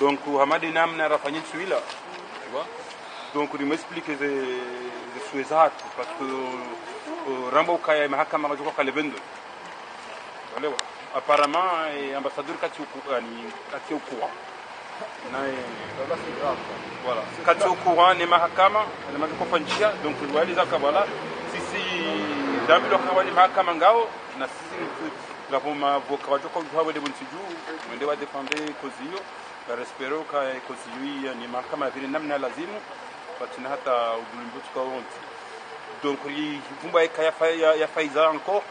Donc Hamadi namna rafanyeni suila. Tu vois? Donc il m'explique les souhaits parce que Rambo Kaya mahakama majoko kale 22. Walewa. Apparemment ambassadeur kati au courant. Voilà. Kati au courant ni mahakama na majoko fanjia donc waliza kabala sisi damilo kawali mahakama ngao na sisi ngapoma voka wajoko kwa de bonsidu mwende wa defendre kozio na respero ka kozio ni mahakama vile namna lazimu patina hata ubulumbutu kwa wonti donc li vumba ya faiza encore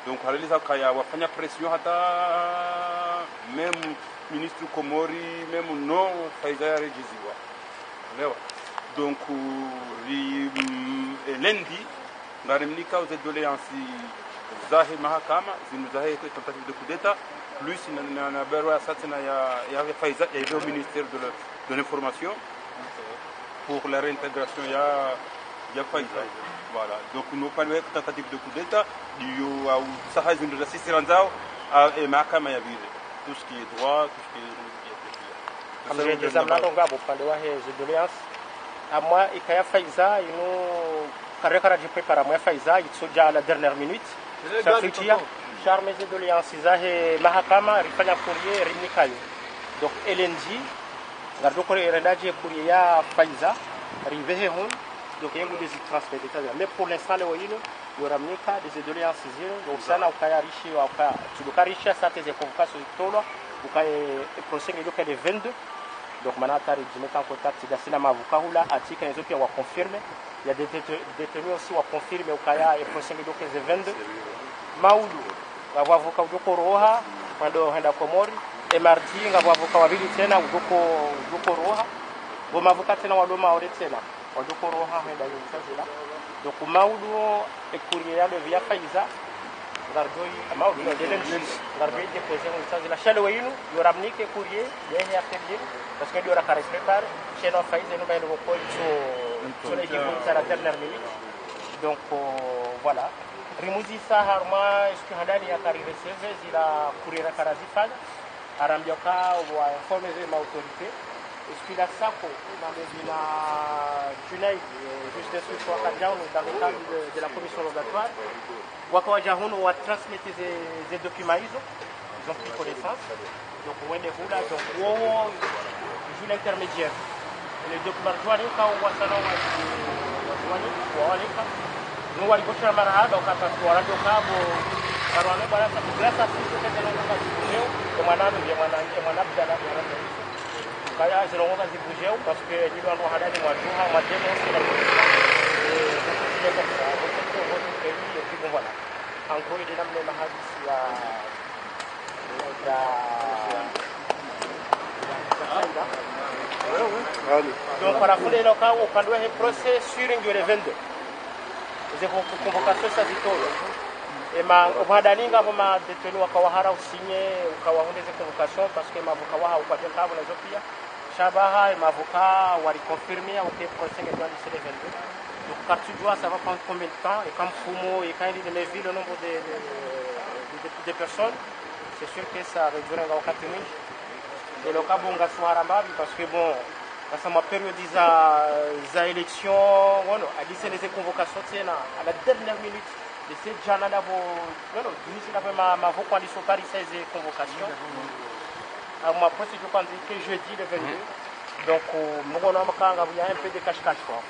donc réalisa kaya wafanya pression hata même ministre Komori même non faiza ya rejiziwa lewa donc lundi ngarimnika aux doléances zahe mahakama zinuzahe tentative de coup d'état plus na berwa satina ya faiza ya au ministère de l'information pour la réintégration ya faiza. Voilà, donc nous parlons de tentative de coup d'état du saha zinuza sisi ranzao et mahakama ya vile tout ce qui est droit, tout ce qui est comme je disais là donc ngabo pande wa he doléances amwa ikaya faiza ino karekara de prépara moi faiza itsoja à la dernière minute safitia charme de doléances zahe mahakama rifanya courrier rimnikayo donc LNG gardo ko rendaje courrier ya faiza rivehe hon donc yengo des transferts d'état mais pour l'instant le wino yoramnika des doléances zile donc sana ukayarishi waka tudukarisha sate ze convocation tolo ukaye procès ndio kale 22 donc manata remettre en contact d'asina mavuka hula atika nzo pia wa confirme il y a des détenus aussi wa confirme ukaya et procès ndio kale 22 maudu ngavovuka udoko roha kwando henda Komori et mardi ngavovuka wabili tena udoko roha gomavuka tena wadoma ore tena wadoko roha henda yusazila donc maudu e courrier le via faiza gardoi maudu no delen gardoi déposer on yusazila chale wayinu yoramnike courrier yehe atelier parce que diora carré prépare chez no faiza no bayno ko sur les jours à la dernière minute donc voilà rimuzi saharma eski handani ya karive seve zila courrier karazifanya arambia ka wa informer les autorités eski la sako na mezina Junaid juste d'instruction dans le cadre de la commission rogatoire wakawaja huno wa transmettre ces documents ils ont pris connaissance donc on est là donc wo joue l'intermédiaire les documents douaniers quand on sana wa douanier wa waleka no walikoshana marahaba ukapata waradio kabo barwane bwana grâce à sisi tena ngaka zibujeo kwa mwanano ya mwanabda na mwanabda kaya zirongoka zibujeo parce que ni ndo hadani mwaduha mademo sila voilà en gros il est dans le hadith donc para kule loka ukandwa he procès sur le 22 les convocations ça zitolo ema obadaninga boma detenu wakawahara usinye ukawahondeze convocation parce que mavuka waha upate kabo na zopia shabaha mavuka wali confirmer au que procès est dans le 22 donc quand tu dois ça va prendre combien de temps et comme Fumo et quand il de mes villes le nombre de personnes c'est sûr que ça réduira au 4 minutes et le cas bonga soara mbabi parce que bon ça m'a périodisé za élection voilà a dit c'est les convocations tena à la dernière minute de cette jana d'abo non dini c'est la ma voko ali so Paris 16 convocation à moi après je pense que jeudi le 22 donc moko na makanga il y a un peu de cache-cache quoi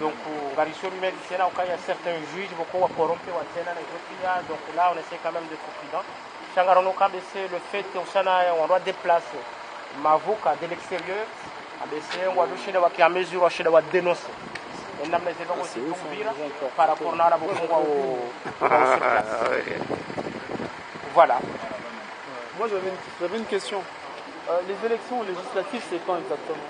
donc garisho lui tena au cas il y a certains juges beaucoup wa corrompre wa tena na Ethiopia donc là on essaie quand même d'être prudent changarono quand c'est le fait on doit déplacer mavuka de l'extérieur abese walushida wakia mesure washida wa dénoncer et namna zelo aussi kumbira par rapport na bokongwa au voilà. Moi j'avais une question. Les élections législatives c'est quand exactement?